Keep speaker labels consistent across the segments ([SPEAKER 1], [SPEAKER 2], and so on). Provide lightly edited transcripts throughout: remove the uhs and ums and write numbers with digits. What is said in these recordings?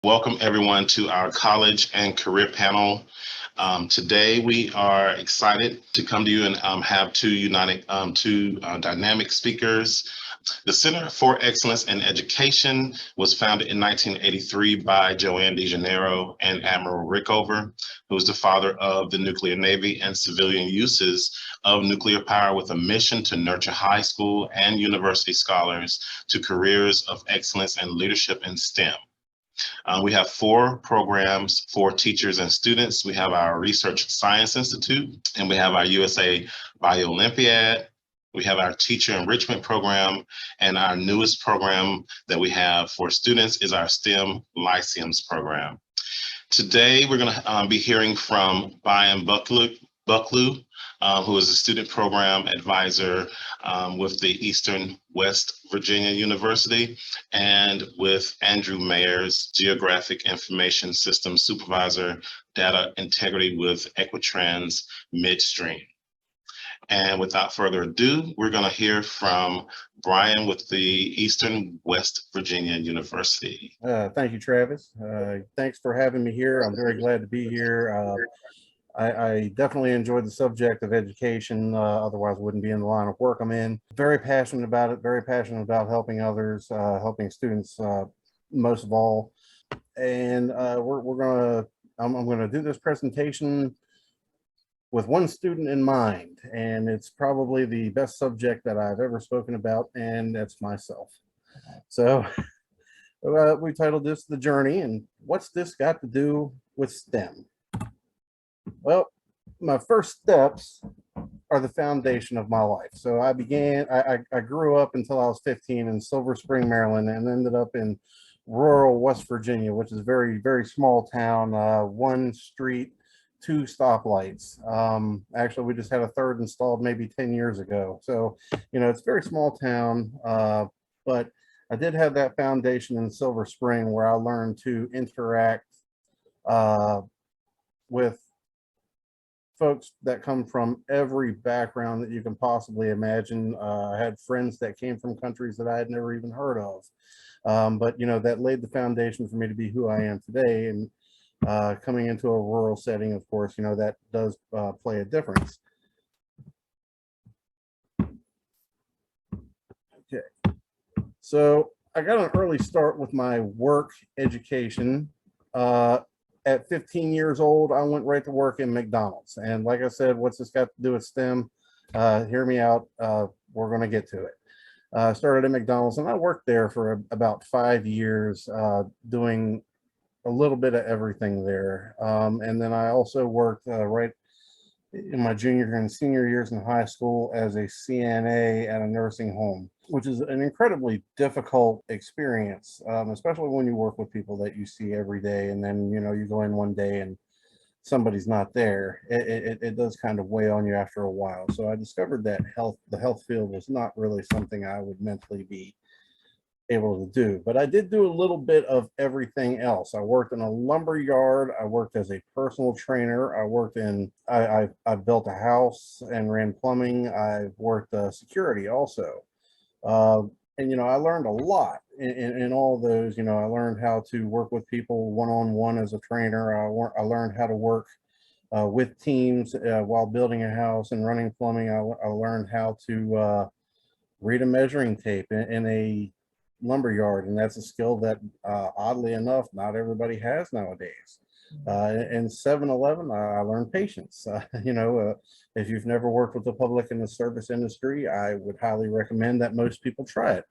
[SPEAKER 1] Welcome everyone to our college and career panel. Today we are excited to come to you and have two dynamic speakers. The Center for Excellence in Education was founded in 1983 by Joanne DeJaneiro and Admiral Rickover, who is the father of the nuclear navy and civilian uses of nuclear power, with a mission to nurture high school and university scholars to careers of excellence and leadership in STEM. We have 4 programs for teachers and students. We have our Research Science Institute, and we have our USA Bio-Olympiad. We have our Teacher Enrichment Program, and our newest program that we have for students is our STEM Lyceums program. Today, we're going to be hearing from Brian Bucklew, who is a student program advisor with the Eastern West Virginia University, and with Andrew Meyers, Geographic Information System Supervisor, Data Integrity with Equitrans Midstream. And without further ado, we're going to hear from Brian with the Eastern West Virginia University.
[SPEAKER 2] Thank you, Travis. Thanks for having me here. I'm very glad to be here. I definitely enjoyed the subject of education, otherwise I wouldn't be in the line of work I'm in. Very passionate about it, very passionate about helping others, helping students most of all. And I'm gonna do this presentation with one student in mind, and it's probably the best subject that I've ever spoken about, and that's myself. So we titled this The Journey, and what's this got to do with STEM? Well, my first steps are the foundation of my life. So I grew up until I was 15 in Silver Spring, Maryland, and ended up in rural West Virginia, which is a very, very small town, 1 street, 2 stoplights. Actually, we just had a 3rd installed maybe 10 years ago. So, you know, it's a very small town, but I did have that foundation in Silver Spring where I learned to interact with folks that come from every background that you can possibly imagine. I had friends that came from countries that I had never even heard of. But, you know, that laid the foundation for me to be who I am today. And coming into a rural setting, of course, you know, that does play a difference. Okay, so I got an early start with my work education. At 15 years old, I went right to work in McDonald's. And like I said, what's this got to do with STEM? Hear me out. We're going to get to it. I started at McDonald's, and I worked there for about 5 years, doing a little bit of everything there. And then I also worked right in my junior and senior years in high school as a CNA at a nursing home, which is an incredibly difficult experience, especially when you work with people that you see every day, and then, you know, you go in one day and somebody's not there. It does kind of weigh on you after a while. So I discovered that the health field was not really something I would mentally be able to do, but I did do a little bit of everything else. I worked in a lumber yard. I worked as a personal trainer. I built a house and ran plumbing. I've worked security also. And, you know, I learned a lot in all those. You know, I learned how to work with people one-on-one as a trainer. I learned how to work with teams while building a house and running plumbing. I learned how to read a measuring tape in a lumber yard, and that's a skill that oddly enough not everybody has nowadays. In 7-Eleven, I learned patience. You know, if you've never worked with the public in the service industry, I would highly recommend that most people try it.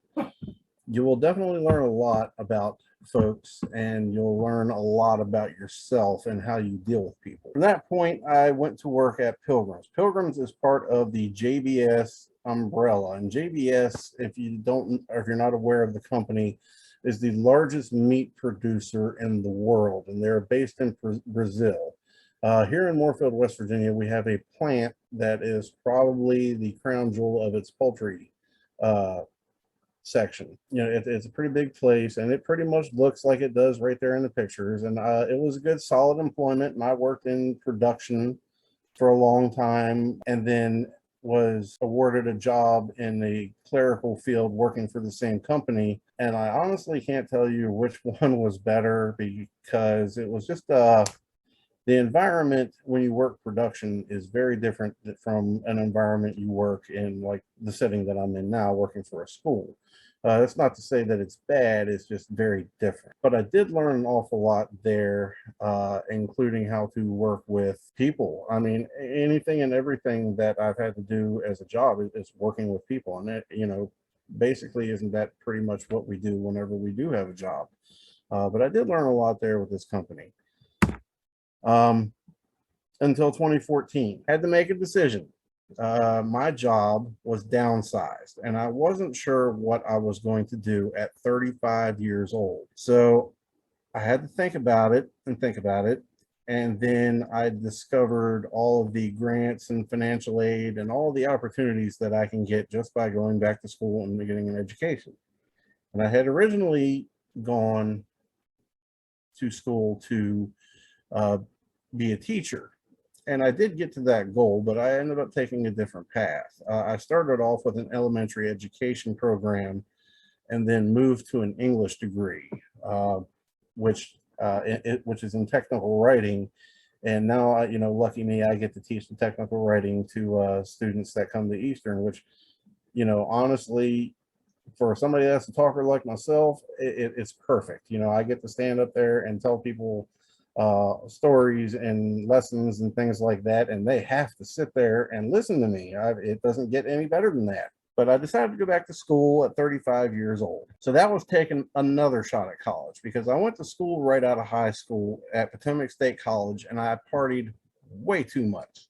[SPEAKER 2] You will definitely learn a lot about folks, and you'll learn a lot about yourself and how you deal with people. From that point, I went to work at Pilgrims. Pilgrims is part of the JBS umbrella, and JBS, if you're not aware of the company, is the largest meat producer in the world, and they're based in Brazil. Here in Moorfield, West Virginia, we have a plant that is probably the crown jewel of its poultry section. You know, it's a pretty big place, and it pretty much looks like it does right there in the pictures. And it was a good, solid employment, and I worked in production for a long time. And then was awarded a job in the clerical field working for the same company. And I honestly can't tell you which one was better, because it was just the environment when you work production is very different from an environment you work in, like the setting that I'm in now, working for a school. That's not to say that it's bad, it's just very different. But I did learn an awful lot there, including how to work with people. I mean, anything and everything that I've had to do as a job is working with people. And that, basically, isn't that pretty much what we do whenever we do have a job? But I did learn a lot there with this company. Until 2014. Had to make a decision. My job was downsized, and I wasn't sure what I was going to do at 35 years old. So I had to think about it and think about it. And then I discovered all of the grants and financial aid and all the opportunities that I can get just by going back to school and getting an education. And I had originally gone to school to be a teacher. And I did get to that goal, but I ended up taking a different path. I started off with an elementary education program and then moved to an English degree, which is in technical writing. And now, lucky me, I get to teach the technical writing to students that come to Eastern, which, honestly, for somebody that's a talker like myself, it's perfect. I get to stand up there and tell people stories and lessons and things like that, and they have to sit there and listen to me. It doesn't get any better than that. But I decided to go back to school at 35 years old. So that was taking another shot at college, because I went to school right out of high school at Potomac State College, and I partied way too much.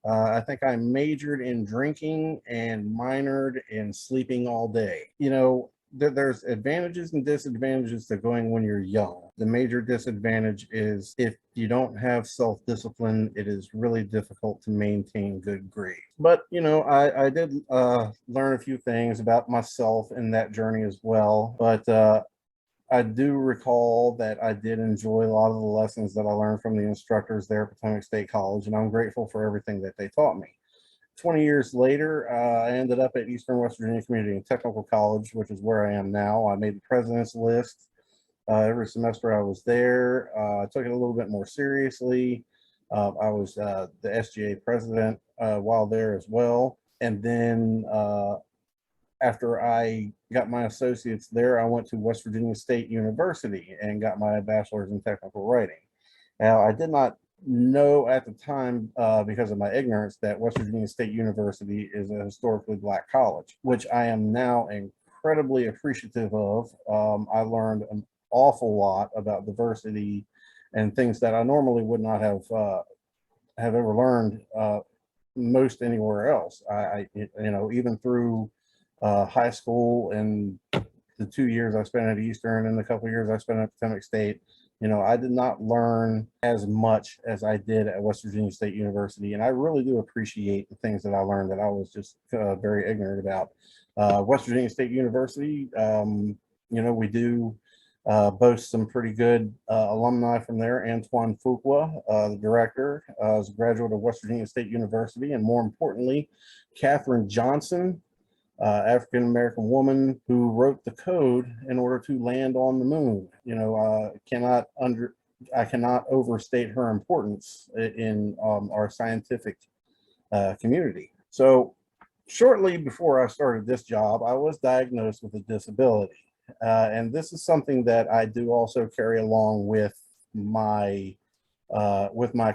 [SPEAKER 2] I think I majored in drinking and minored in sleeping all day. There's advantages and disadvantages to going when you're young. The major disadvantage is if you don't have self-discipline, it is really difficult to maintain good grades. But, I did learn a few things about myself in that journey as well. But I do recall that I did enjoy a lot of the lessons that I learned from the instructors there at Potomac State College, and I'm grateful for everything that they taught me. 20 years later, I ended up at Eastern West Virginia Community and Technical College, which is where I am now. I made the president's list every semester I was there. I took it a little bit more seriously. I was the SGA president while there as well. And then after I got my associates there, I went to West Virginia State University and got my bachelor's in technical writing. Now, I did not know at the time, because of my ignorance, that West Virginia State University is a historically Black college, which I am now incredibly appreciative of. I learned an awful lot about diversity and things that I normally would not have ever learned most anywhere else. Even through high school and the 2 years I spent at Eastern and the couple of years I spent at Potomac State, I did not learn as much as I did at West Virginia State University. And I really do appreciate the things that I learned that I was just very ignorant about. West Virginia State University, we do boast some pretty good alumni from there. Antoine Fuqua, the director, is a graduate of West Virginia State University. And more importantly, Katherine Johnson, African-American woman who wrote the code in order to land on the moon. I cannot overstate her importance in our scientific community. So shortly before I started this job, I was diagnosed with a disability. And this is something that I do also carry along with my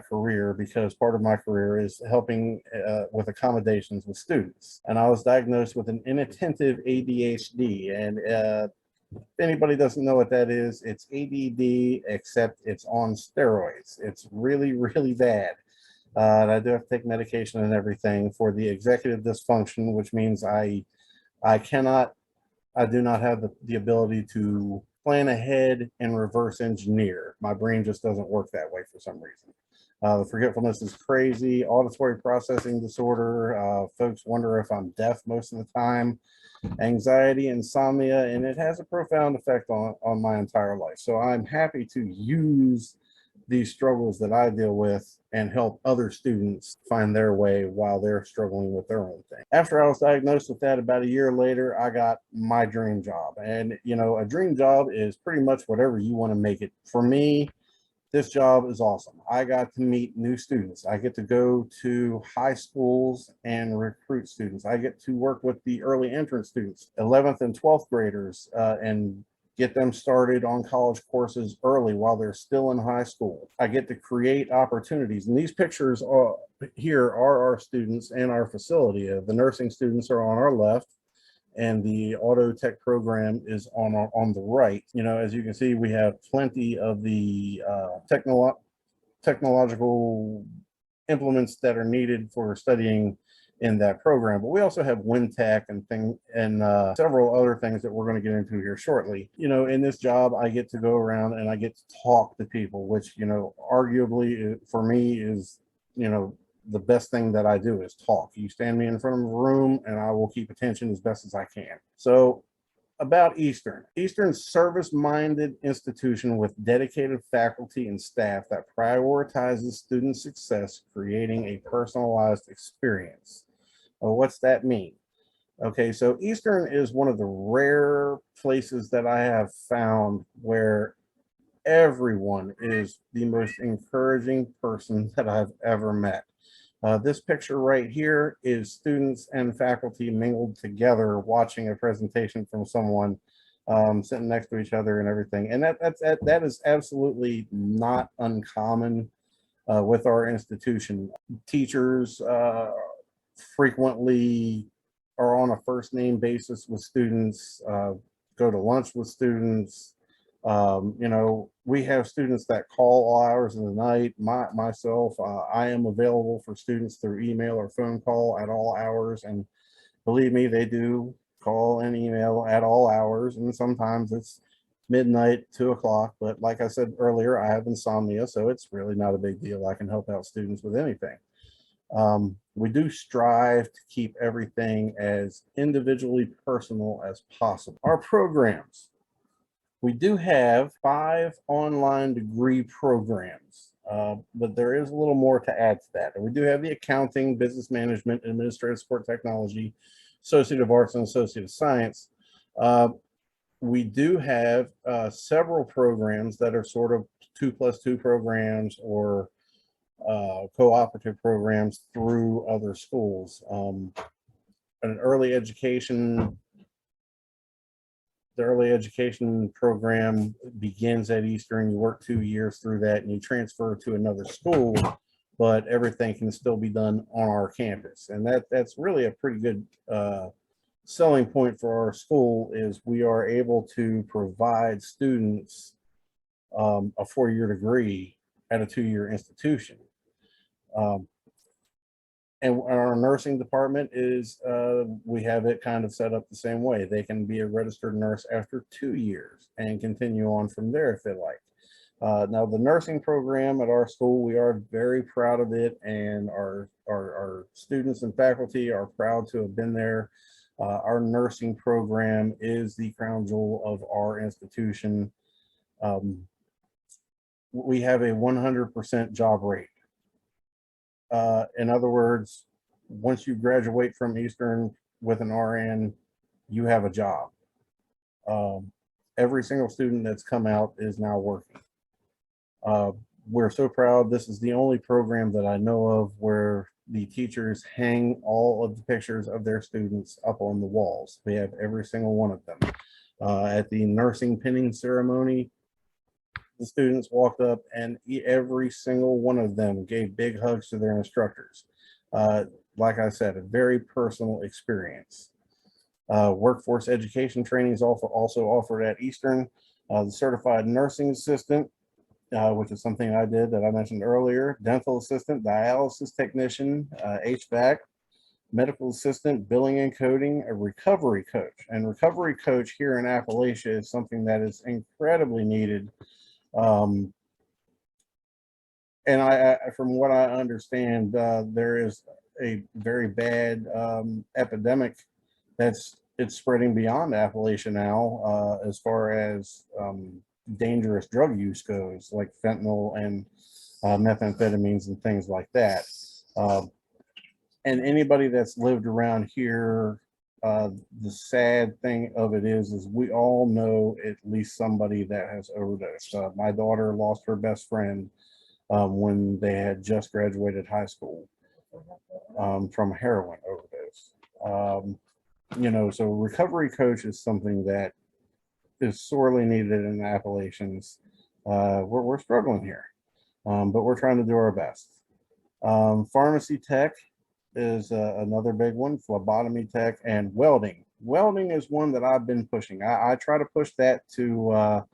[SPEAKER 2] career, because part of my career is helping with accommodations with students. And I was diagnosed with an inattentive ADHD. And if anybody doesn't know what that is, it's ADD, except it's on steroids. It's really, really bad. And I do have to take medication and everything for the executive dysfunction, which means I do not have the ability to plan ahead and reverse engineer. My brain just doesn't work that way for some reason. The forgetfulness is crazy. Auditory processing disorder. Folks wonder if I'm deaf most of the time. Anxiety, insomnia, and it has a profound effect on my entire life. So I'm happy to use these struggles that I deal with and help other students find their way while they're struggling with their own thing. After I was diagnosed with that, about a year later, I got my dream job. And, you know, a dream job is pretty much whatever you want to make it. For me, this job is awesome. I got to meet new students. I get to go to high schools and recruit students. I get to work with the early entrance students, 11th and 12th graders, and get them started on college courses early while they're still in high school. I get to create opportunities. And these pictures here are our students in our facility. The nursing students are on our left, and the auto tech program is on the right. You know, as you can see, we have plenty of the technological implements that are needed for studying in that program, but we also have wind tech and several other things that we're going to get into here shortly. You know, in this job, I get to go around and I get to talk to people, which, you know, arguably for me is, you know, the best thing that I do is talk. You stand me in front of a room and I will keep attention as best as I can. So about Eastern. Eastern's service-minded institution with dedicated faculty and staff that prioritizes student success, creating a personalized experience. Well, what's that mean? Okay, so Eastern is one of the rare places that I have found where everyone is the most encouraging person that I've ever met. This picture right here is students and faculty mingled together watching a presentation from someone, sitting next to each other and everything. And that is absolutely not uncommon with our institution. Teachers frequently are on a first name basis with students, go to lunch with students. You know, we have students that call all hours of the night. Myself, I am available for students through email or phone call at all hours. And believe me, they do call and email at all hours. And sometimes it's midnight, 2 o'clock. But like I said earlier, I have insomnia, so it's really not a big deal. I can help out students with anything. We do strive to keep everything as individually personal as possible. Our programs. We do have 5 online degree programs, but there is a little more to add to that. And we do have the accounting, business management, administrative support technology, associate of arts, and associate of science. We do have several programs that are sort of 2+2 programs or cooperative programs through other schools. An early education The early education program begins at Eastern. You work 2 years through that and you transfer to another school, but everything can still be done on our campus. And that's really a pretty good selling point for our school, is we are able to provide students a 4-year degree at a 2-year institution. And our nursing department is, we have it kind of set up the same way. They can be a registered nurse after 2 years and continue on from there if they like. Now, the nursing program at our school, we are very proud of it, and our students and faculty are proud to have been there. Our nursing program is the crown jewel of our institution. We have a 100% job rate. In other words, once you graduate from Eastern with an RN, you have a job. Every single student that's come out is now working. We're so proud. This is the only program that I know of where the teachers hang all of the pictures of their students up on the walls. We have every single one of them. At the nursing pinning ceremony, the students walked up and every single one of them gave big hugs to their instructors. Like I said, a very personal experience. Workforce education training is also offered at Eastern. The certified nursing assistant, which is something I did that I mentioned earlier, dental assistant, dialysis technician, HVAC, medical assistant, billing and coding, a recovery coach. And recovery coach here in Appalachia is something that is incredibly needed. And I from what I understand, there is a very bad epidemic it's spreading beyond Appalachia now, as far as dangerous drug use goes, like fentanyl and methamphetamines and things like that. And anybody that's lived around here, the sad thing of it is we all know at least somebody that has overdosed. My daughter lost her best friend when they had just graduated high school from heroin overdose. So recovery coach is something that is sorely needed in the Appalachians. We're struggling here, but we're trying to do our best. Pharmacy tech is another big one, phlebotomy tech, and welding. Welding is one that I've been pushing. I try to push that to a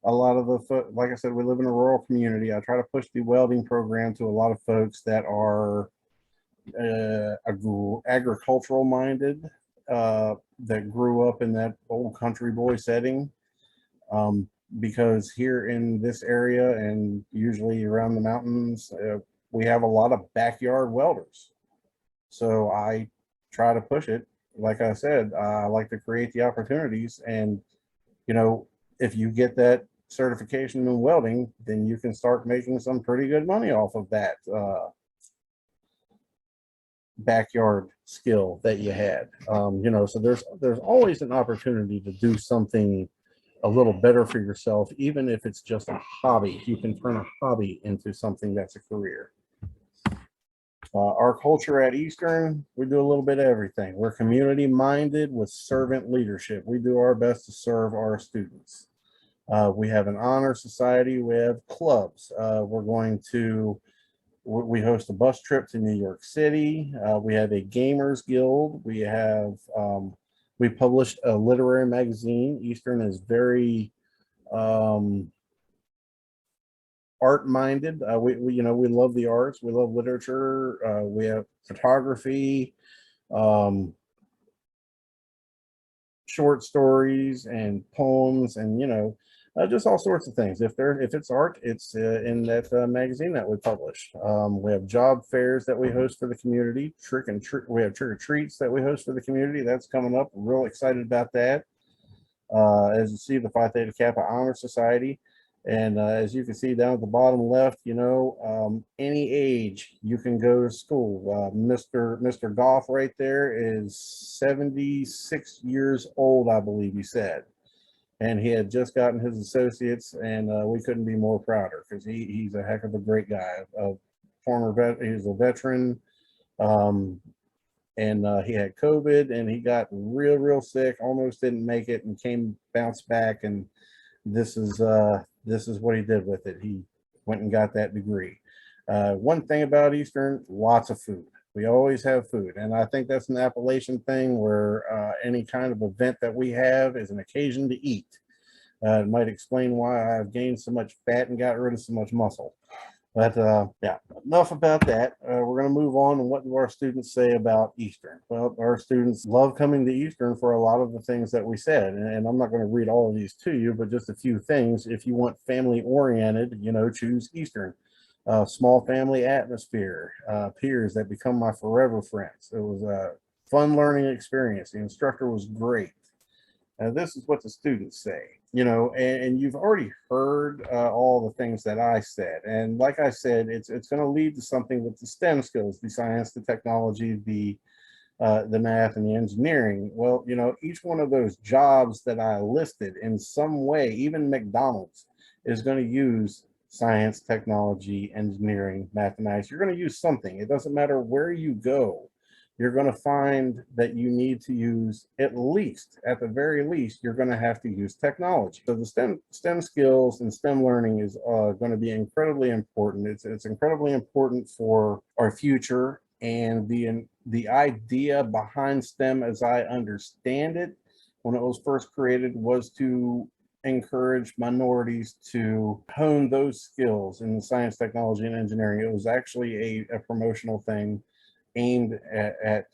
[SPEAKER 2] lot of like I said, we live in a rural community. I try to push the welding program to a lot of folks that are agricultural minded, that grew up in that old country boy setting. Because here in this area and usually around the mountains, we have a lot of backyard welders. So I try to push it. Like I said, I like to create the opportunities. And, if you get that certification in welding, then you can start making some pretty good money off of that backyard skill that you had. So there's always an opportunity to do something a little better for yourself, even if it's just a hobby. You can turn a hobby into something that's a career. Our culture at Eastern, we do a little bit of everything. We're community minded with servant leadership. We do our best to serve our students. We have an honor society. We have clubs. We host a bus trip to New York City. We have a gamers guild. We published a literary magazine. Eastern is very art-minded. We love the arts. We love literature. We have photography, short stories and poems, and just all sorts of things. If it's art, it's in that magazine that we publish. We have job fairs that we host for the community. We have trick or treats that we host for the community. That's coming up. I'm real excited about that. As you see, the Phi Theta Kappa Honor Society. And as you can see down at the bottom left, any age you can go to school. Mr. Goff right there is 76 years old, I believe he said. And he had just gotten his associates, and we couldn't be more prouder because he's a heck of a great guy. He's a veteran, and he had COVID, and he got real sick, almost didn't make it, and bounced back, and this is what he did with it. He went and got that degree. One thing about Eastern, lots of food. We always have food. And I think that's an Appalachian thing where any kind of event that we have is an occasion to eat. It might explain why I've gained so much fat and got rid of so much muscle. But yeah, enough about that. We're going to move on. And what do our students say about Eastern? Well, our students love coming to Eastern for a lot of the things that we said. And I'm not going to read all of these to you, but just a few things. If you want family oriented, choose Eastern. Small family atmosphere, peers that become my forever friends. It was a fun learning experience. The instructor was great. This is what the students say, and you've already heard all the things that I said. And like I said, it's going to lead to something with the STEM skills, the science, the technology, the math, and the engineering. Well, each one of those jobs that I listed in some way, even McDonald's, is going to use science, technology, engineering, mathematics. You're going to use something. It doesn't matter where you go. You're going to find that you need to use at the very least, you're going to have to use technology. So the STEM skills and STEM learning is going to be incredibly important. It's incredibly important for our future. And the idea behind STEM, as I understand it, when it was first created, was to encourage minorities to hone those skills in science, technology, and engineering. It was actually a promotional thing aimed at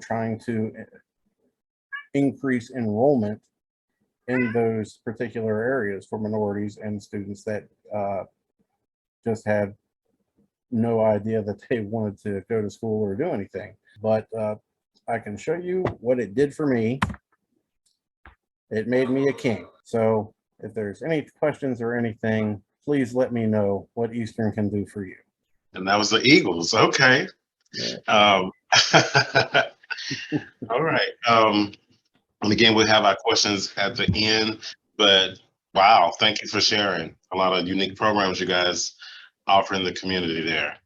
[SPEAKER 2] trying to increase enrollment in those particular areas for minorities and students that just had no idea that they wanted to go to school or do anything. But I can show you what it did for me. It made me a king. So if there's any questions or anything, please let me know what Eastern can do for you.
[SPEAKER 1] And that was the Eagles. Okay.
[SPEAKER 2] Yeah.
[SPEAKER 1] All right. And again, we'll have our questions at the end, but wow, thank you for sharing a lot of unique programs you guys offer in the community there.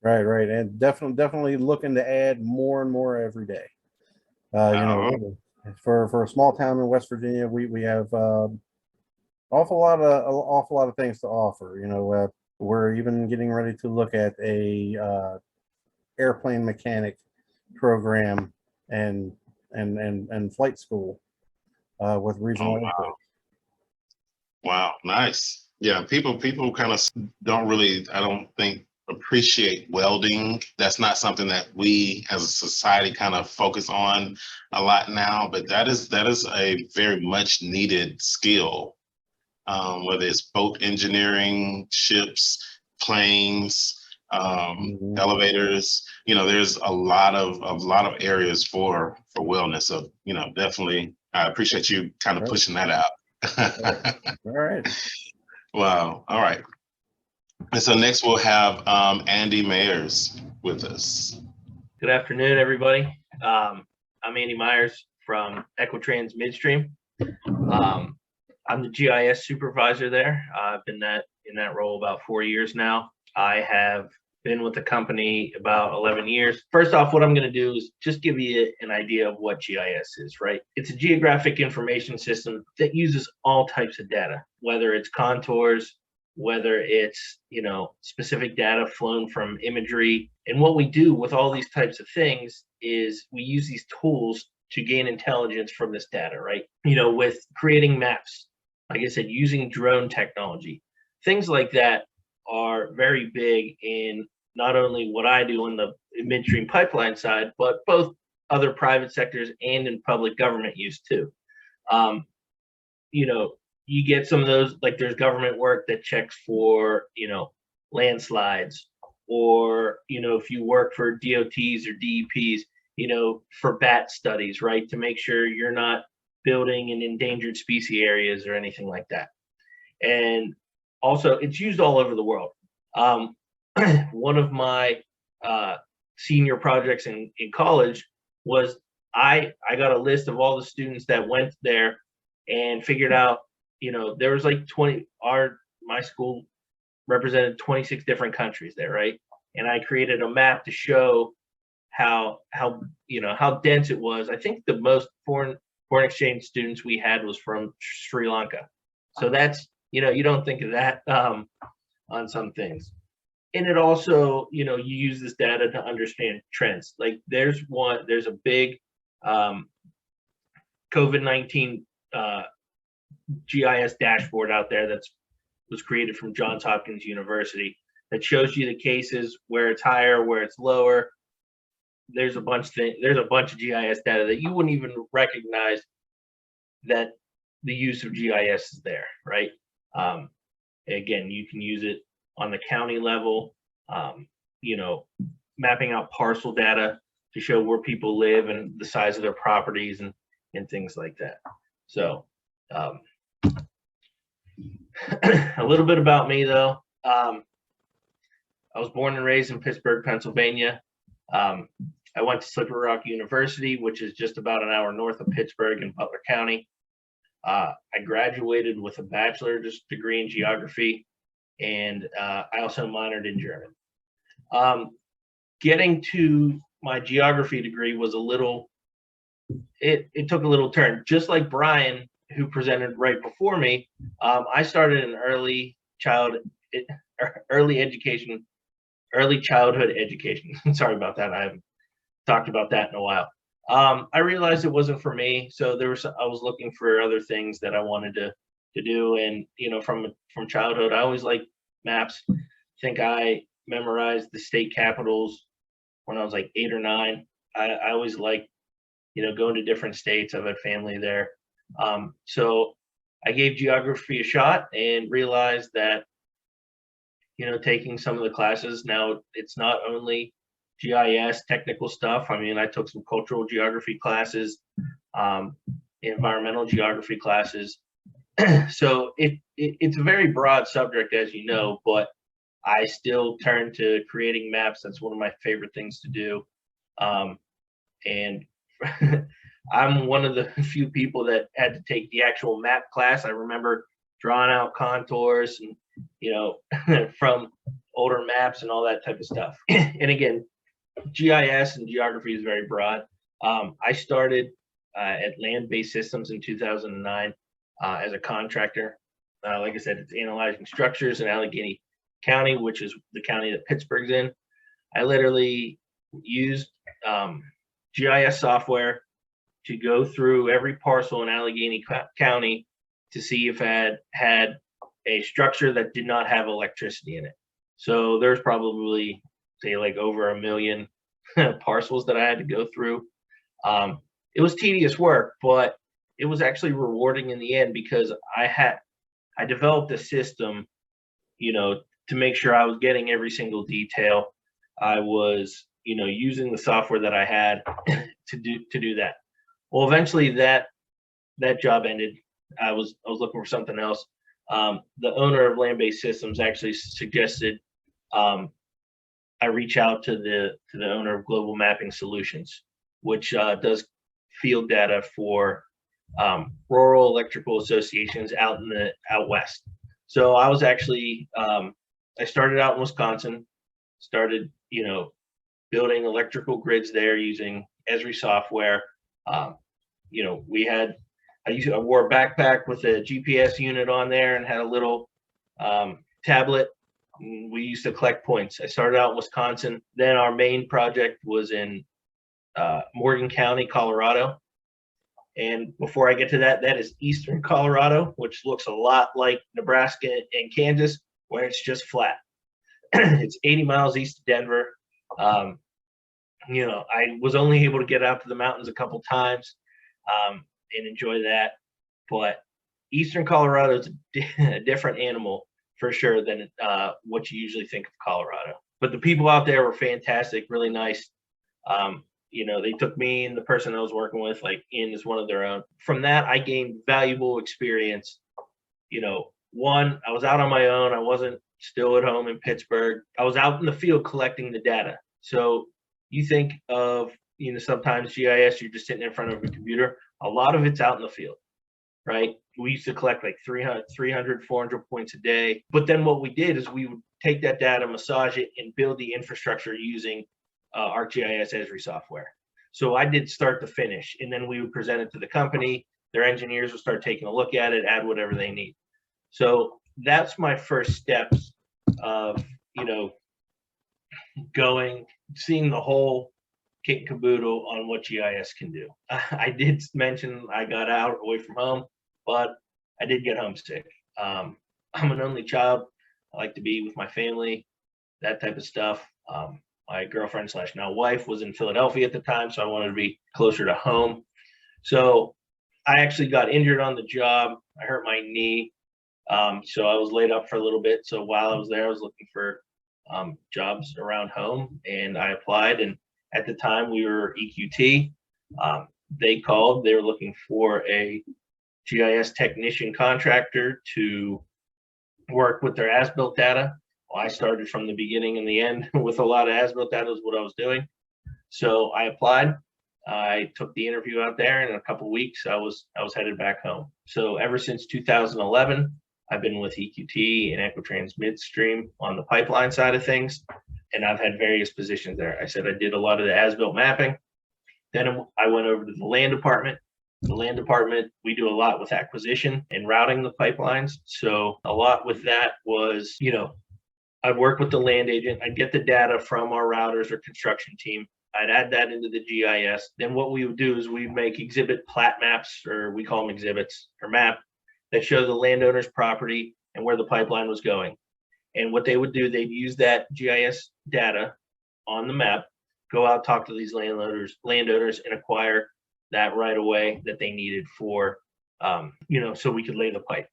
[SPEAKER 2] Right. And definitely looking to add more and more every day. For a small town in West Virginia, we have awful lot of things to offer. We're even getting ready to look at a airplane mechanic program and flight school with regional airports.
[SPEAKER 1] Wow, nice. Yeah, people kind of don't really, I don't think, appreciate welding. That's not something that we as a society kind of focus on a lot now, but that is a very much needed skill. Whether it's boat engineering, ships, planes, elevators, there's a lot of areas for wellness. So, definitely, I appreciate you kind of pushing that out.
[SPEAKER 2] All right.
[SPEAKER 1] Wow. All right. And so next we'll have Andy Meyers with us.
[SPEAKER 3] Good afternoon, everybody. I'm Andy Meyers from Equitrans Midstream. I'm the GIS supervisor there. I've been in that role about 4 years now. I have been with the company about 11 years. First off, what I'm going to do is just give you an idea of what GIS is, right? It's a geographic information system that uses all types of data, whether it's contours, whether it's, specific data flown from imagery. And what we do with all these types of things is we use these tools to gain intelligence from this data, right? With creating maps, like I said, using drone technology, things like that are very big in not only what I do on the midstream pipeline side, but both other private sectors and in public government use too. You get some of those, like there's government work that checks for, landslides, or, if you work for DOTs or DEPs, for bat studies, right? To make sure you're not building in endangered species areas or anything like that. And also it's used all over the world. One of my senior projects in college was I got a list of all the students that went there and figured out, there was like 20, my school represented 26 different countries there, right? And I created a map to show how dense it was. I think the most foreign exchange students we had was from Sri Lanka. So that's, you don't think of that on some things. And it also, you use this data to understand trends. Like there's a big COVID-19 GIS dashboard out there was created from Johns Hopkins University that shows you the cases, where it's higher, where it's lower. There's a bunch of GIS data that you wouldn't even recognize that the use of GIS is there, right? Again, you can use it on the county level, mapping out parcel data to show where people live and the size of their properties and things like that. So a little bit about me though. I was born and raised in Pittsburg, Pennsylvania. I went to Slippery Rock University, which is just about an hour north of Pittsburgh in Butler County. I graduated with a bachelor's degree in geography, and I also minored in German. Getting to my geography degree was it took a little turn. Just like Brian, who presented right before me, I started an early childhood education. Sorry about that. I haven't talked about that in a while. I realized it wasn't for me, so I was looking for other things that I wanted to do, and from childhood, I always liked maps. I think I memorized the state capitals when I was like 8 or 9. I always liked going to different states. I've had family there, so I gave geography a shot and realized that taking some of the classes now, it's not only GIS technical stuff. I mean, I took some cultural geography classes, environmental geography classes, So it's a very broad subject, as you know, but I still turn to creating maps. That's one of my favorite things to do. And I'm one of the few people that had to take the actual map class. I remember drawing out contours and, from older maps and all that type of stuff. And again, GIS and geography is very broad. I started at Land-Based Systems in 2009 as a contractor. Like I said, it's analyzing structures in Allegheny County, which is the county that Pittsburgh's in. I literally used GIS software to go through every parcel in Allegheny County to see if it had a structure that did not have electricity in it. So there's probably, say, like over 1 million parcels that I had to go through. It was tedious work, but it was actually rewarding in the end, because I developed a system, to make sure I was getting every single detail. I was, using the software that I had to do that. Well, eventually that job ended. I was looking for something else. The owner of Land-Based Systems actually suggested I reach out to the owner of Global Mapping Solutions, which does field data for rural electrical associations out west. So I was actually I started out in Wisconsin, started building electrical grids there using Esri software. I wore a backpack with a GPS unit on there and had a little tablet. We used to collect points. I started out in Wisconsin. Then our main project was in Morgan County, Colorado. And before I get to that, that is eastern Colorado, which looks a lot like Nebraska and Kansas, where it's just flat. It's 80 miles east of Denver. I was only able to get out to the mountains a couple times and enjoy that. But eastern Colorado is a different animal for sure than what you usually think of Colorado. But the people out there were fantastic, really nice. They took me and the person I was working with in as one of their own. From that, I gained valuable experience. One, I was out on my own. I wasn't still at home in Pittsburgh. I was out in the field collecting the data. So you think of, sometimes GIS, you're just sitting in front of a computer. A lot of it's out in the field, right? We used to collect 300, 400 points a day. But then what we did is we would take that data, massage it, and build the infrastructure using ArcGIS Esri software. So I did start to finish, and then we would present it to the company. Their engineers would start taking a look at it, add whatever they need. So that's my first steps of, seeing the whole kit and caboodle on what GIS can do. I did mention I got out away from home, but I did get homesick. I'm an only child. I like to be with my family, that type of stuff. My girlfriend / now wife was in Philadelphia at the time, so I wanted to be closer to home. So I actually got injured on the job. I hurt my knee. So I was laid up for a little bit. So while I was there, I was looking for jobs around home, and I applied. And at the time we were EQT. They called, they were looking for a GIS technician contractor to work with their as-built data. Well, I started from the beginning and the end with a lot of as-built data is what I was doing. So I applied. I took the interview out there, and in a couple of weeks I was headed back home. So ever since 2011, I've been with EQT and Equitrans Midstream on the pipeline side of things, and I've had various positions there. I said I did a lot of the as-built mapping. Then I went over to the land department. The land department, we do a lot with acquisition and routing the pipelines. So a lot with that was, I'd work with the land agent. I'd get the data from our routers or construction team. I'd add that into the GIS. Then what we would do is we'd make exhibit plat maps, or we call them exhibits, or map, that show the landowner's property and where the pipeline was going. And what they would do, they'd use that GIS data on the map, go out, talk to these landowners, and acquire that right away that they needed for, so we could lay the pipe.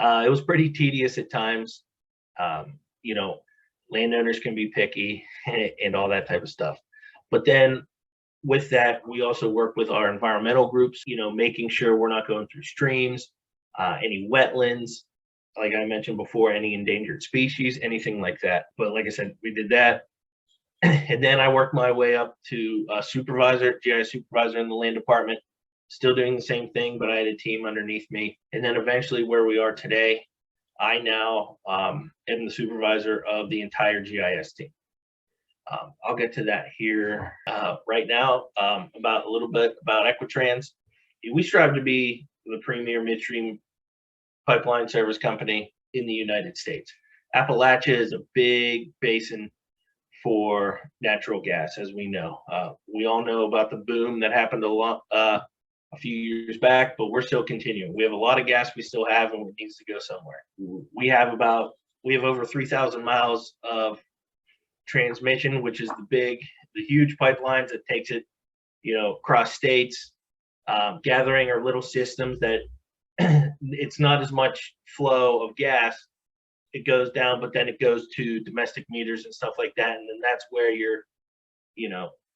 [SPEAKER 3] It was pretty tedious at times. Landowners can be picky and all that type of stuff. But then with that, we also work with our environmental groups, making sure we're not going through streams. any wetlands, like I mentioned before, any endangered species, anything like that. But like I said, we did that. And then I worked my way up to supervisor, GIS supervisor in the land department, still doing the same thing, but I had a team underneath me. And then eventually where we are today, I now am the supervisor of the entire GIS team. I'll get to that here right now. About a little bit about Equitrans. We strive to be the premier midstream pipeline service company in the United States. Appalachia is a big basin for natural gas, as we know. We all know about the boom that happened a few years back, but we're still continuing. We have a lot of gas we still have, and it needs to go somewhere. We have over 3,000 miles of transmission, which is the huge pipelines that takes it, across states, gathering our little systems that it's not as much flow of gas. It goes down, but then it goes to domestic meters and stuff like that. And then that's where your,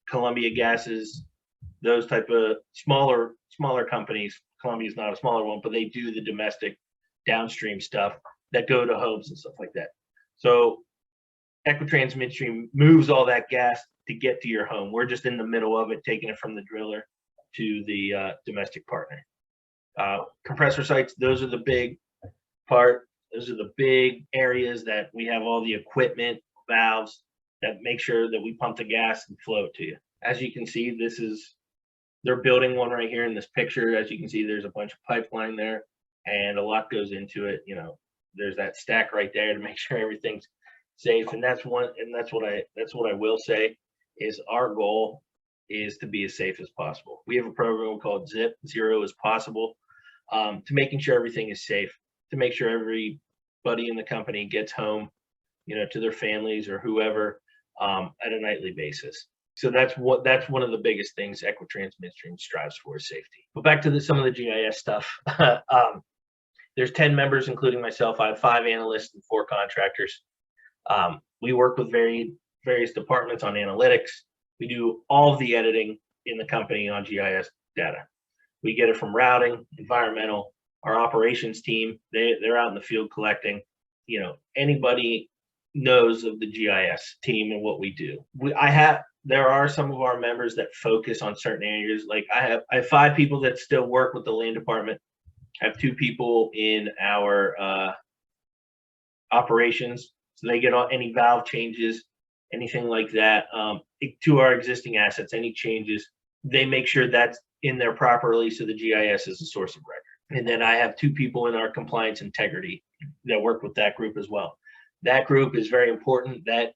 [SPEAKER 3] Columbia Gases, those type of smaller companies, Columbia is not a smaller one, but they do the domestic downstream stuff that go to homes and stuff like that. So Equitrans Midstream moves all that gas to get to your home. We're just in the middle of it, taking it from the driller to the domestic partner. Compressor sites, those are the big part. Those are the big areas that we have all the equipment, valves that make sure that we pump the gas and flow it to you. As you can see, they're building one right here in this picture. As you can see, there's a bunch of pipeline there and a lot goes into it. There's that stack right there to make sure everything's safe. And that's what I will say is our goal is to be as safe as possible. We have a program called ZIP, Zero is Possible, to making sure everything is safe, to make sure everybody in the company gets home, to their families or whoever at a nightly basis. So that's one of the biggest things Equitrans Midstream strives for, is safety. But back to some of the GIS stuff. There's 10 members, including myself. I have 5 analysts and 4 contractors. We work with various departments on analytics. We do all of the editing in the company on GIS data. We get it from routing, environmental, our operations team. They're out in the field collecting. Anybody knows of the GIS team and what we do. There are some of our members that focus on certain areas. Like I have 5 people that still work with the land department. I have 2 people in our operations, so they get any valve changes, anything like that, to our existing assets, any changes, they make sure that's in there properly, so the GIS is a source of record. And then I have 2 people in our compliance integrity that work with that group as well. That group is very important, that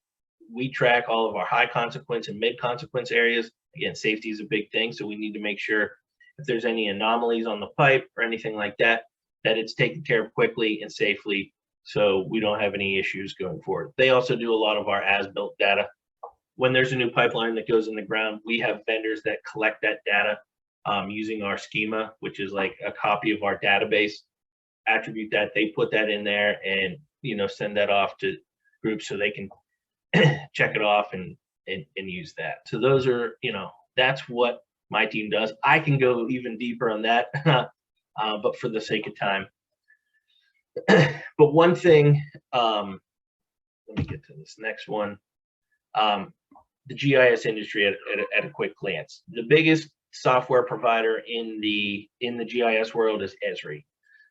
[SPEAKER 3] we track all of our high consequence and mid consequence areas. Again, safety is a big thing, so we need to make sure if there's any anomalies on the pipe or anything like that, that it's taken care of quickly and safely, so we don't have any issues going forward. They also do a lot of our as-built data. When there's a new pipeline that goes in the ground, we have vendors that collect that data using our schema, which is like a copy of our database, attribute that, they put that in there and send that off to groups so they can check it off and use that. So those are, that's what my team does. I can go even deeper on that, but for the sake of time. But one thing, let me get to this next one. The GIS industry at a quick glance. The biggest software provider in the GIS world is Esri.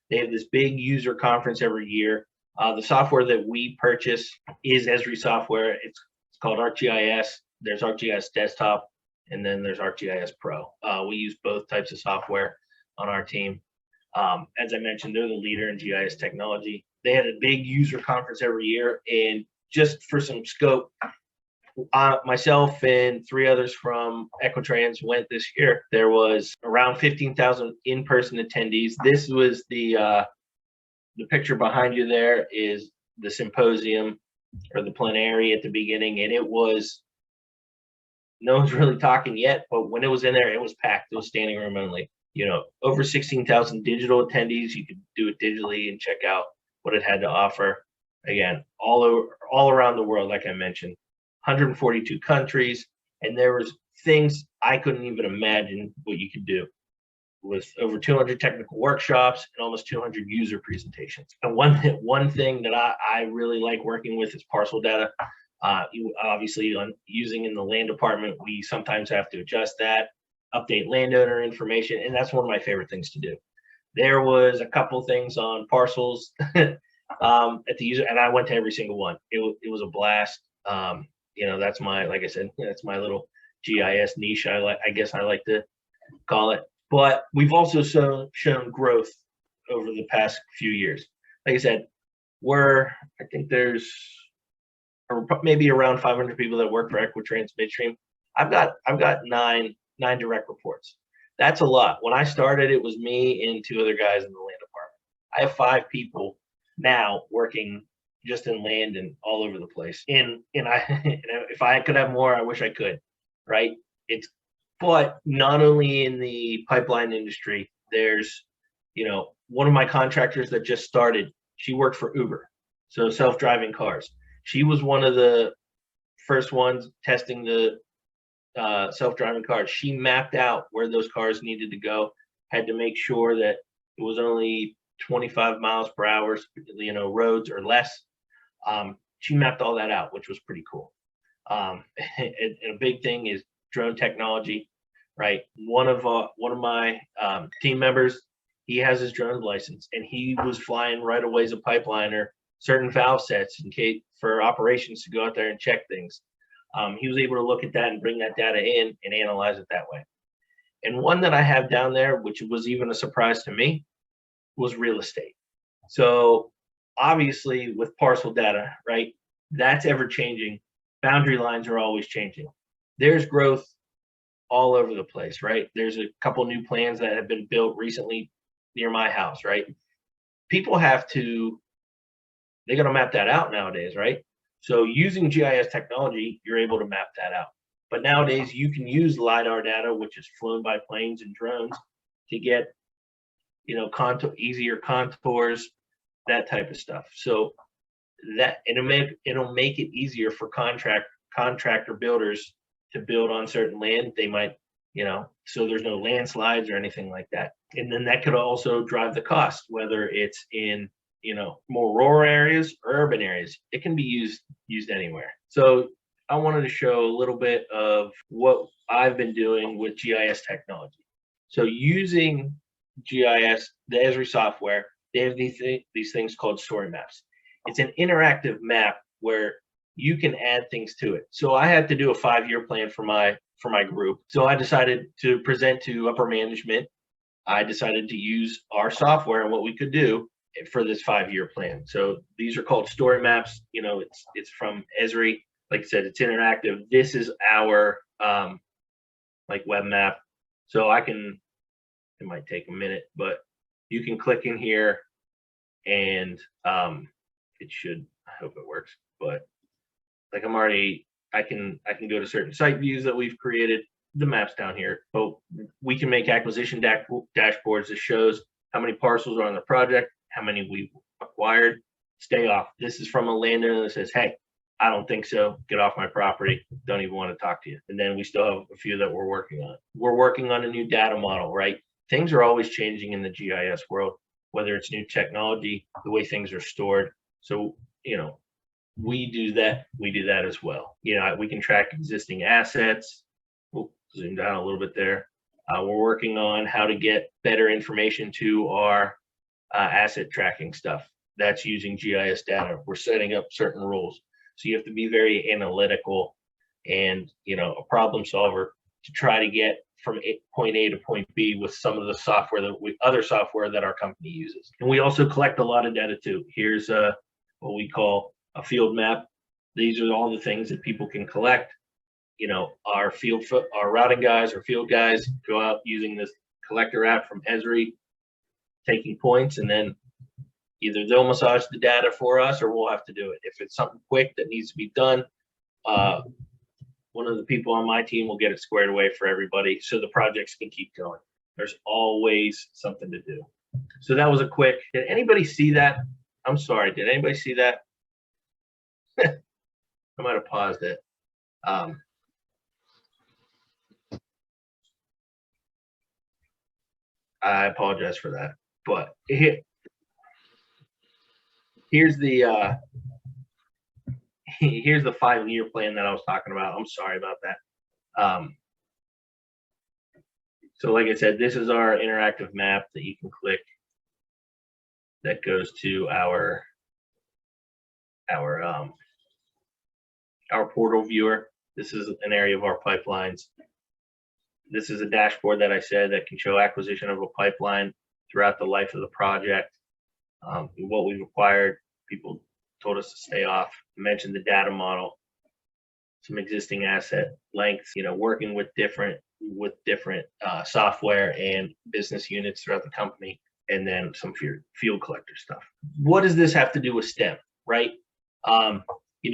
[SPEAKER 3] They have this big user conference every year. The software that we purchase is Esri software. It's called ArcGIS. There's ArcGIS Desktop, and then there's ArcGIS Pro. We use both types of software on our team. As I mentioned, they're the leader in GIS technology. They had a big user conference every year, and just for some scope, myself and 3 others from Equitrans went this year. There was around 15,000 in-person attendees. This was the picture behind you there is the symposium or the plenary at the beginning, and it was, no one's really talking yet, but when it was in there, it was packed. It was standing room only. Over 16,000 digital attendees. You could do it digitally and check out what it had to offer. Again, all around the world, like I mentioned, 142 countries, and there was things I couldn't even imagine what you could do with over 200 technical workshops and almost 200 user presentations. And one thing that I really like working with is parcel data. Obviously, using in the land department, we sometimes have to adjust that, update landowner information, and that's one of my favorite things to do. There was a couple things on parcels at the user, and I went to every single one. It was a blast. That's my, like I said, that's my little GIS niche. I guess I like to call it. But we've also shown growth over the past few years. Like I said, I think there's maybe around 500 people that work for Equitrans Midstream. I've got nine direct reports. That's a lot. When I started, it was me and 2 other guys in the land department. I have 5 people now working just in land and all over the place. And if I could have more, I wish I could, right? But not only in the pipeline industry, there's, one of my contractors that just started, she worked for Uber, so self-driving cars. She was one of the first ones testing the self-driving cars. She mapped out where those cars needed to go, had to make sure that it was only 25 miles per hour, roads or less. She mapped all that out, which was pretty cool. And a big thing is drone technology, right? One of my team members, he has his drone license, and he was flying right away as a pipeliner certain valve sets in case for operations to go out there and check things. He was able to look at that and bring that data in and analyze it that way. And one that I have down there, which was even a surprise to me, was real estate. So obviously with parcel data, right, that's ever changing. Boundary lines are always changing. There's growth all over the place, right? There's a couple new plans that have been built recently near my house, right? People they got to map that out nowadays, right? So using GIS technology, you're able to map that out. But nowadays you can use LiDAR data, which is flown by planes and drones, to get, easier contours, that type of stuff. So that it'll make it easier for contractor builders to build on certain land. They might, so there's no landslides or anything like that. And then that could also drive the cost, whether it's in more rural areas or urban areas. It can be used anywhere. So I wanted to show a little bit of what I've been doing with GIS technology. So using GIS, the Esri software, they have these things called story maps. It's an interactive map where you can add things to it. So I had to do a 5-year plan for my group. So I decided to present to upper management. I decided to use our software and what we could do for this 5-year plan. So these are called story maps. It's from Esri. Like I said, it's interactive. This is our web map. So it might take a minute, but you can click in here and it should, I hope it works, but I can go to certain site views that we've created. The map's down here, but we can make acquisition dashboards that shows how many parcels are on the project, how many we've acquired. Stay off. This is from a landowner that says, hey, I don't think so. Get off my property. Don't even want to talk to you. And then we still have a few that we're working on. We're working on a new data model, right? Things are always changing in the GIS world, whether it's new technology, the way things are stored. So, we do that as well. We can track existing assets. We'll zoom down a little bit there. We're working on how to get better information to our asset tracking stuff. That's using GIS data. We're setting up certain rules. So you have to be very analytical and, a problem solver to try to get from point A to point B with some of the software other software that our company uses. And we also collect a lot of data too. Here's what we call a field map. These are all the things that people can collect. Our routing guys or field guys go out using this collector app from Esri, taking points, and then either they'll massage the data for us or we'll have to do it. If it's something quick that needs to be done, one of the people on my team will get it squared away for everybody so the projects can keep going. There's always something to do. So that was a quick, did anybody see that? I'm sorry, did anybody see that? I might have paused it. I apologize for that. But here's the here's the 5-year plan that I was talking about. I'm sorry about that. So like I said, this is our interactive map that you can click that goes to our portal viewer. This is an area of our pipelines. This is a dashboard that I said that can show acquisition of a pipeline throughout the life of the project. What we required, people told us to stay off. I mentioned the data model, some existing asset lengths, working with different software and business units throughout the company, and then some field collector stuff. What does this have to do with STEM, right?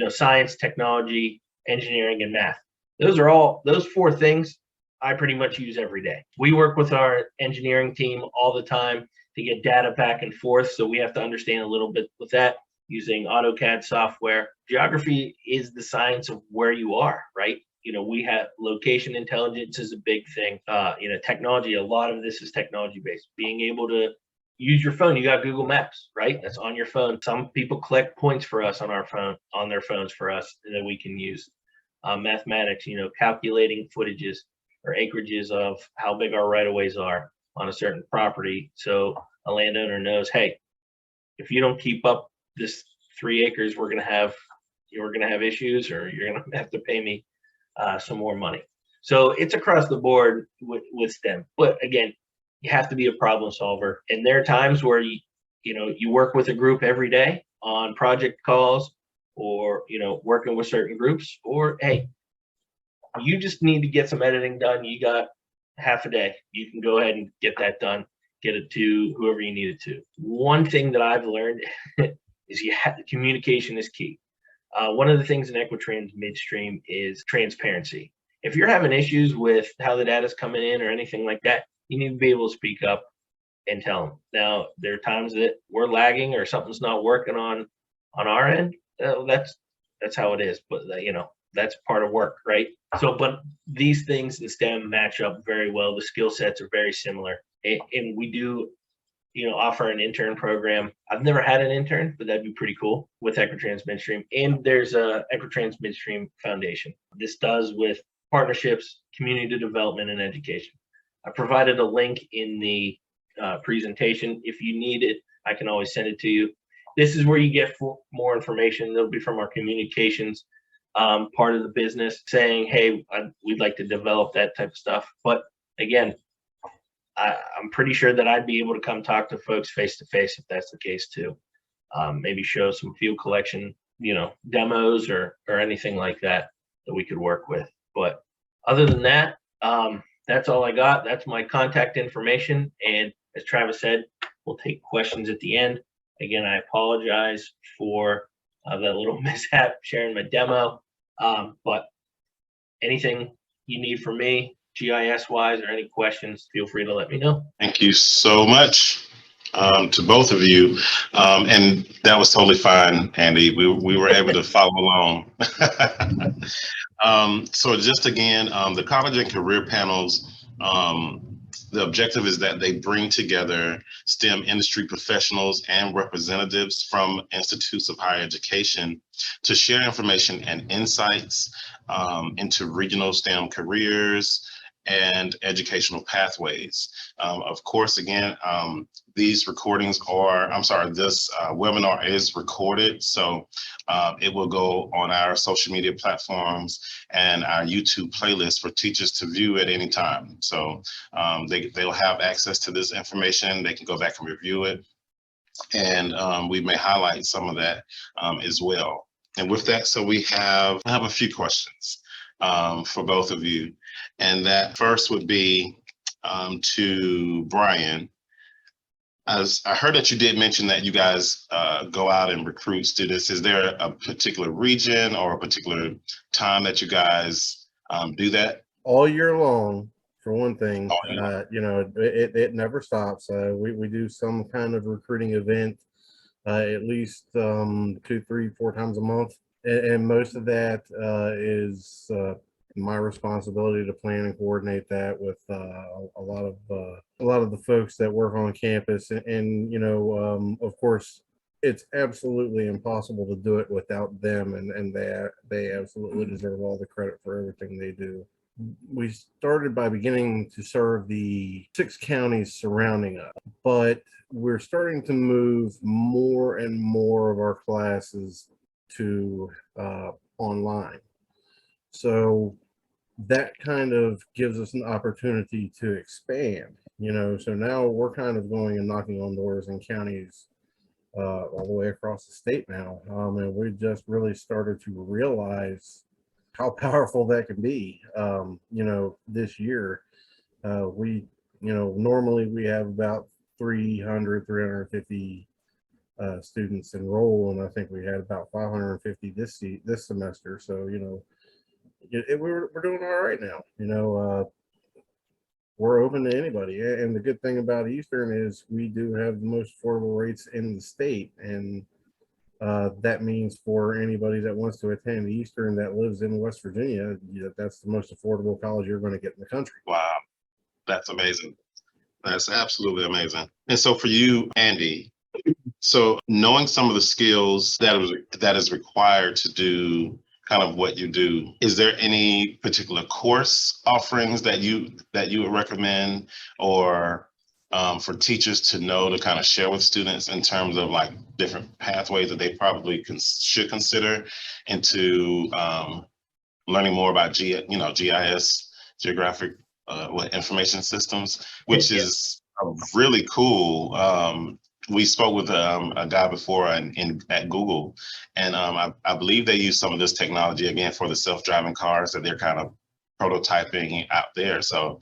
[SPEAKER 3] Science, technology, engineering, and math. Those 4 things I pretty much use every day. We work with our engineering team all the time to get data back and forth, so we have to understand a little bit with that using AutoCAD software. Geography is the science of where you are, right? We have location intelligence is a big thing. Technology, a lot of this is technology based. Being able to use your phone, you got Google Maps, right? That's on your phone. Some people collect points for us on their phones for us that we can use. Mathematics, calculating footages or acreages of how big our right-of-ways are on a certain property. So a landowner knows, hey, if you don't keep up this 3 acres, we're gonna have issues, or you're gonna have to pay me some more money. So it's across the board with STEM. But again, you have to be a problem solver. And there are times where you work with a group every day on project calls, or working with certain groups, or hey, you just need to get some editing done. You got half a day. You can go ahead and get that done, get it to whoever you need it to. One thing that I've learned is communication is key. One of the things in Equitrans Midstream is transparency. If you're having issues with how the data's coming in or anything like that, you need to be able to speak up and tell them. Now, there are times that we're lagging or something's not working on our end. That's how it is. But that's part of work, right? So, but these things in STEM match up very well. The skill sets are very similar, and we do offer an intern program. I've never had an intern, but that'd be pretty cool with Equitrans Midstream. And there's a Equitrans Midstream Foundation. This does with partnerships, community development, and education. I provided a link in the presentation. If you need it, I can always send it to you. This is where you get more information. It'll be from our communications part of the business, saying, hey, we'd like to develop that type of stuff. But again, I'm pretty sure that I'd be able to come talk to folks face to face if that's the case too. Maybe show some field collection, demos or anything like that we could work with. But other than that, that's all I got. That's my contact information. And as Travis said, we'll take questions at the end. Again, I apologize for that little mishap sharing my demo. But anything you need from me, GIS wise, or any questions, feel free to let me know.
[SPEAKER 1] Thank you so much to both of you. And that was totally fine, Andy. We were able to follow along. So just again, the college and career panels, the objective is that they bring together STEM industry professionals and representatives from institutes of higher education to share information and insights into regional STEM careers and educational pathways. Of course, again, these recordings this webinar is recorded, so it will go on our social media platforms and our YouTube playlist for teachers to view at any time. So they'll have access to this information. They can go back and review it, and we may highlight some of that as well. And with that, so I have a few questions for both of you. And that first would be to Brian. As I heard that you did mention that you guys go out and recruit students. Is there a particular region or a particular time that you guys do that?
[SPEAKER 2] All year long, for one thing.
[SPEAKER 1] Oh, yeah.
[SPEAKER 2] It never stops. We do some kind of recruiting event at least 2, 3, 4 times a month. And most of that is my responsibility to plan and coordinate that with a lot of the folks that work on campus, and of course, it's absolutely impossible to do it without them, and they absolutely deserve all the credit for everything they do. We started by beginning to serve the 6 counties surrounding us, but we're starting to move more and more of our classes to online. So that kind of gives us an opportunity to expand, so now we're kind of going and knocking on doors in counties all the way across the state now. And we just really started to realize how powerful that can be. This year, normally we have about 350 students enroll, and I think we had about 550 this semester. So, we're doing all right now. We're open to anybody. And the good thing about Eastern is we do have the most affordable rates in the state. And that means for anybody that wants to attend Eastern that lives in West Virginia, that's the most affordable college you're going to get in the country.
[SPEAKER 1] Wow, that's amazing. That's absolutely amazing. And so for you, Andy, so knowing some of the skills that is required to do kind of what you do, is there any particular course offerings that you would recommend, or for teachers to know to kind of share with students in terms of like different pathways that they probably should consider into learning more about GIS, Geographic Information Systems, which is really cool. We spoke with a guy before at Google, and I believe they use some of this technology again for the self-driving cars that they're kind of prototyping out there. So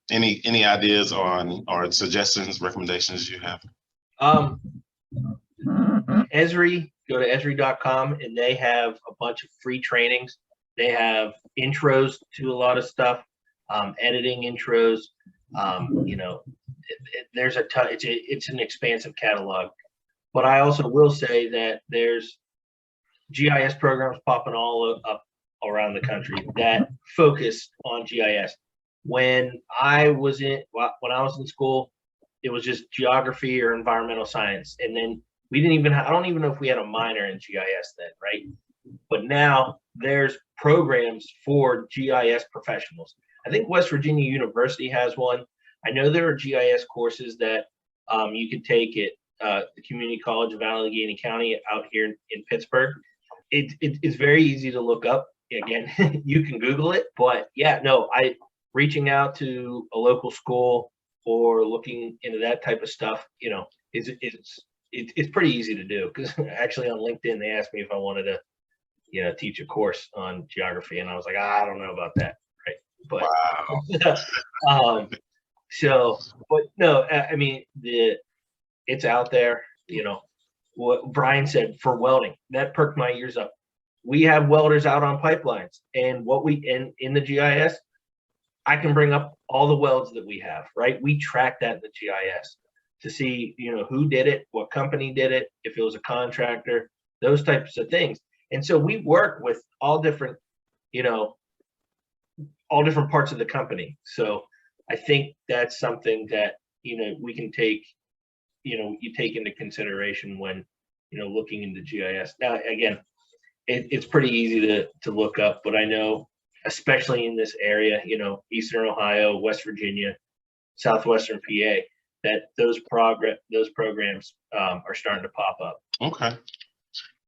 [SPEAKER 1] any ideas on or suggestions, recommendations you have?
[SPEAKER 3] Esri, go to esri.com, and they have a bunch of free trainings. They have intros to a lot of stuff, editing intros. There's a ton. It's an expansive catalog. But I also will say that there's GIS programs popping all up around the country that focus on GIS. When I was in school, it was just geography or environmental science, and then we didn't even I don't even know if we had a minor in GIS then, right? But now there's programs for GIS professionals. I think West Virginia University has one. I know there are GIS courses that you could take at the Community College of Allegheny County out here in Pittsburgh. It's very easy to look up. Again, you can Google it, but yeah, no, reaching out to a local school or looking into that type of stuff, it's pretty easy to do, because actually on LinkedIn they asked me if I wanted to teach a course on geography, and I was like, I don't know about that, right? But
[SPEAKER 1] wow.
[SPEAKER 3] But no, I mean, it's out there. What Brian said for welding, that perked my ears up. We have welders out on pipelines, and in the GIS, I can bring up all the welds that we have, right? We track that in the GIS to see, who did it, what company did it, if it was a contractor, those types of things. And so we work with all different parts of the company. So I think that's something that, we can take, you take into consideration when, looking into GIS. Now, again, it's pretty easy to look up, but I know, especially in this area, Eastern Ohio, West Virginia, Southwestern PA, that those programs are starting to pop up.
[SPEAKER 1] Okay.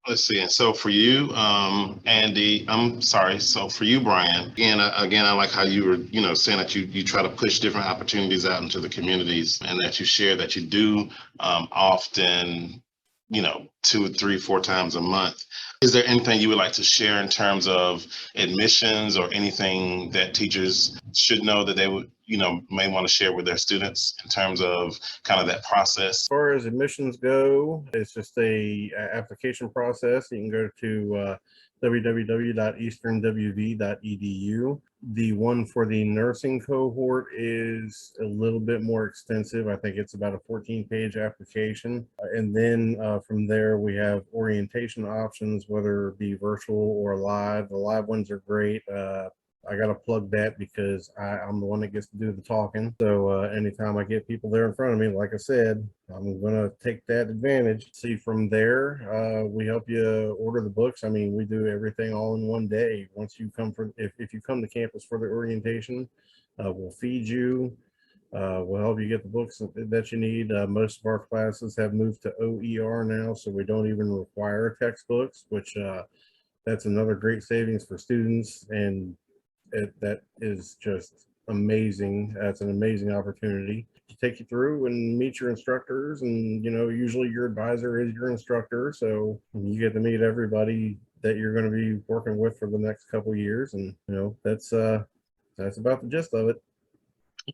[SPEAKER 1] Let's see. And so for you, Andy, I'm sorry. So for you, Brian, again, I like how you were, saying that you try to push different opportunities out into the communities, and that you share that you do often, 2, 3, 4 times a month. Is there anything you would like to share in terms of admissions, or anything that teachers should know that they would, may want to share with their students in terms of kind of that process?
[SPEAKER 2] As far as admissions go, it's just a application process. You can go to www.easternwv.edu. The one for the nursing cohort is a little bit more extensive. I think it's about a 14-page application. And then from there, we have orientation options, whether it be virtual or live. The live ones are great. I got to plug that because I'm the one that gets to do the talking. So anytime I get people there in front of me, like I said, I'm going to take that advantage. See, from there, we help you order the books. I mean, we do everything all in one day. Once you come if you come to campus for the orientation, we'll feed you. We'll help you get the books that you need. Most of our classes have moved to OER now, so we don't even require textbooks, which that's another great savings for students. And that is just amazing. That's an amazing opportunity to take you through and meet your instructors. And, you know, usually your advisor is your instructor. So you get to meet everybody that you're going to be working with for the next couple of years. And, you know, that's about the gist of it.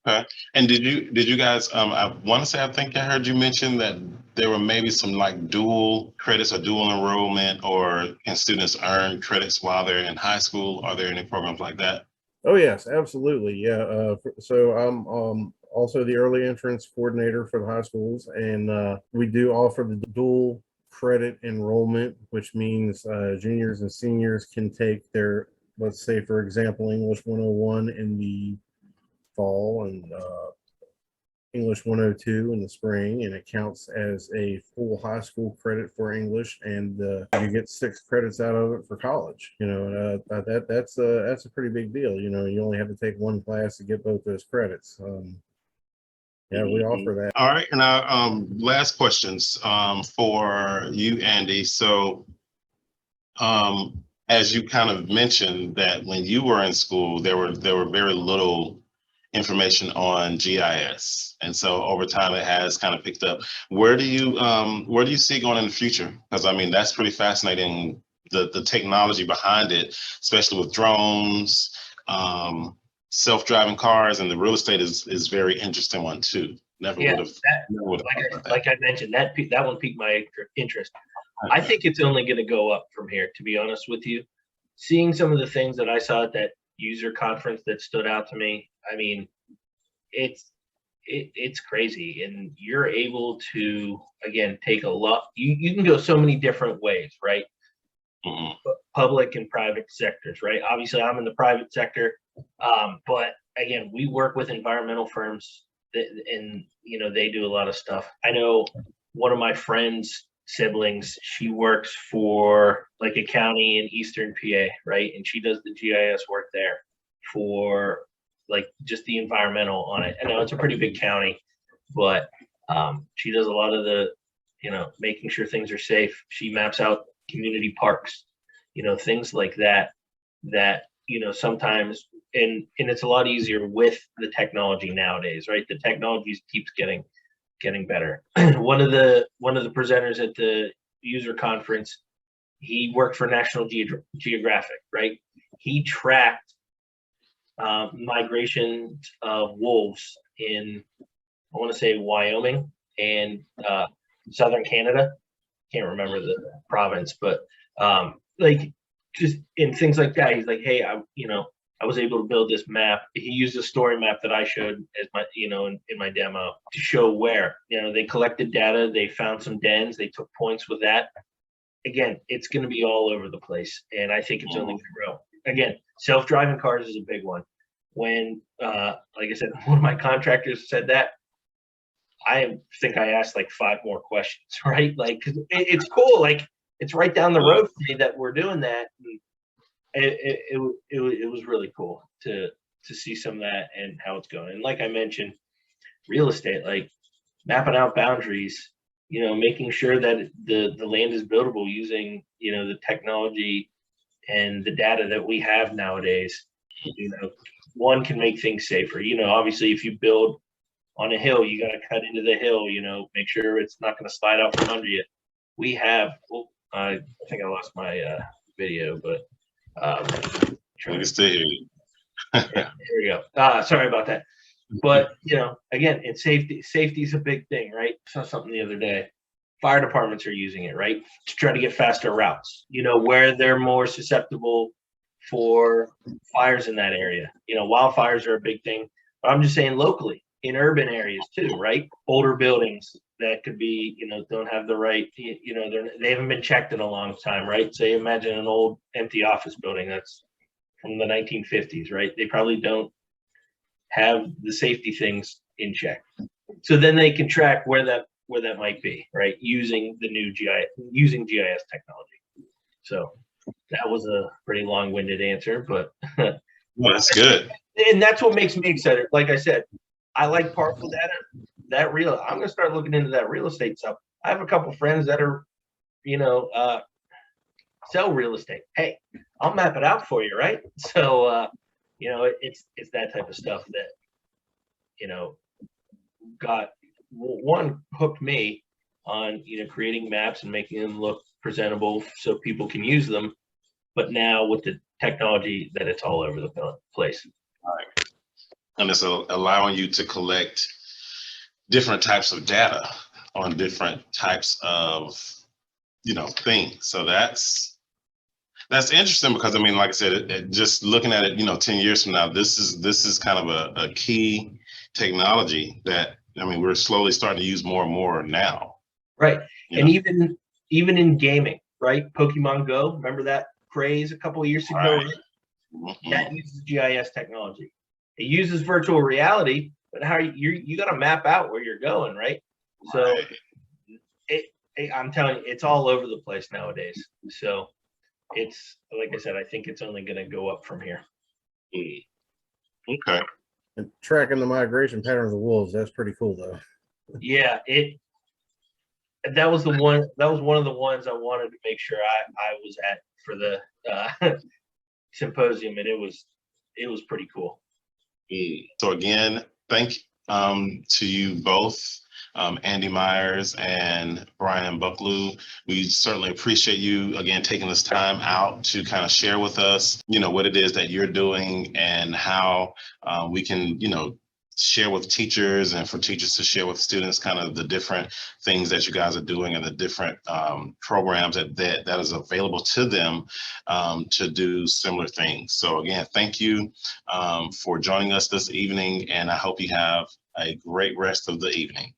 [SPEAKER 1] Okay. And did you guys, I want to say, I think I heard you mention that there were maybe some like dual credits or dual enrollment, can students earn credits while they're in high school? Are there any programs like that?
[SPEAKER 2] Oh, yes, absolutely. Yeah. So I'm also the early entrance coordinator for the high schools, and we do offer the dual credit enrollment, which means juniors and seniors can take their, let's say, for example, English 101 in the fall and English 102 in the spring, and it counts as a full high school credit for English, and you get 6 credits out of it for college. You know, that's a pretty big deal. You know, you only have to take one class to get both those credits. Yeah, we offer that.
[SPEAKER 1] All right, and our last questions for you, Andy. So as you kind of mentioned that when you were in school, there were very little information on GIS, and so over time it has kind of picked up. Where do you see it going in the future? Because I mean, that's pretty fascinating, the technology behind it, especially with drones, self-driving cars, and the real estate is very interesting one too. Never would have
[SPEAKER 3] like I mentioned, that one piqued my interest. I think it's only going to go up from here, to be honest with you. Seeing some of the things that I saw at that user conference that stood out to me, I mean, it's crazy, and you're able to, again, take a lot. You can go so many different ways, right?
[SPEAKER 1] Mm-hmm.
[SPEAKER 3] Public and private sectors, right? Obviously, I'm in the private sector, but again, we work with environmental firms, and you know, they do a lot of stuff. I know one of my friends' siblings, she works for like a county in Eastern PA, right? And she does the GIS work there for like just the environmental on it. I know it's a pretty big county, but she does a lot of the, you know, making sure things are safe. She maps out community parks, you know, things like that, you know, sometimes, and it's a lot easier with the technology nowadays, right? The technology keeps getting better. One of the presenters at the user conference, he worked for National Geographic, right? He tracked migration of wolves in, I want to say, Wyoming and southern Canada. Can't remember the province, but like just in things like that. He's like, hey, I was able to build this map. He used a story map that I showed as my, you know, in my demo to show where, you know, they collected data, they found some dens, they took points with that. Again, it's going to be all over the place, and I think it's only going to grow. Again, self-driving cars is a big one. When, like I said, one of my contractors said that, I think I asked like 5 more questions, right? Like, 'cause it's cool. Like, it's right down the road for me that we're doing that. And it was really cool to see some of that and how it's going. And like I mentioned, real estate, like mapping out boundaries, you know, making sure that the land is buildable using, you know, the technology and the data that we have nowadays. You know, one can make things safer. You know, obviously, if you build on a hill, you got to cut into the hill, you know, make sure it's not going to slide out from under you. We have, I think I lost my video, but
[SPEAKER 1] trying to stay here.
[SPEAKER 3] Here we go. Sorry about that. But, you know, again, it's safety. Safety is a big thing, right? I saw something the other day. Fire departments are using it, right, to try to get faster routes, you know, where they're more susceptible for fires in that area. Wildfires are a big thing, but I'm just saying locally in urban areas too, right? Older buildings that could be, don't have the right, they haven't been checked in a long time, right? So you imagine an old empty office building that's from the 1950s, right? They probably don't have the safety things in check. So then they can track where that might be, right? Using the new GIS technology. So that was a pretty long-winded answer, but
[SPEAKER 1] Well, that's good.
[SPEAKER 3] and that's what makes me excited. Like I said, I like parcel data. I'm gonna start looking into that real estate stuff. I have a couple friends that are, sell real estate. Hey, I'll map it out for you, right? So it's that type of stuff that, got hooked me on creating maps and making them look presentable so people can use them. But now with the technology that it's all over the place.
[SPEAKER 1] Right. And it's allowing you to collect different types of data on different types of things. So that's interesting, because like I said, just looking at it 10 years from now, this is kind of a key technology that we're slowly starting to use more and more now.
[SPEAKER 3] Right. And even in gaming, right? Pokemon Go, remember that craze a couple of years ago?
[SPEAKER 1] Right.
[SPEAKER 3] Right?
[SPEAKER 1] Mm-hmm.
[SPEAKER 3] That uses GIS technology. It uses virtual reality, but how you got to map out where you're going, right? So I'm telling you, it's all over the place nowadays. So it's, like I said, I think it's only going to go up from here.
[SPEAKER 1] Okay.
[SPEAKER 2] And tracking the migration pattern of the wolves, that's pretty cool though.
[SPEAKER 3] Yeah, that was one of the ones I wanted to make sure I was at for the symposium, and it was pretty cool.
[SPEAKER 1] So again, thank to you both, Andy Meyers and Brian Bucklew. We certainly appreciate you again taking this time out to kind of share with us, what it is that you're doing and how we can, share with teachers, and for teachers to share with students kind of the different things that you guys are doing and the different programs that is available to them to do similar things. So again, thank you for joining us this evening, and I hope you have a great rest of the evening.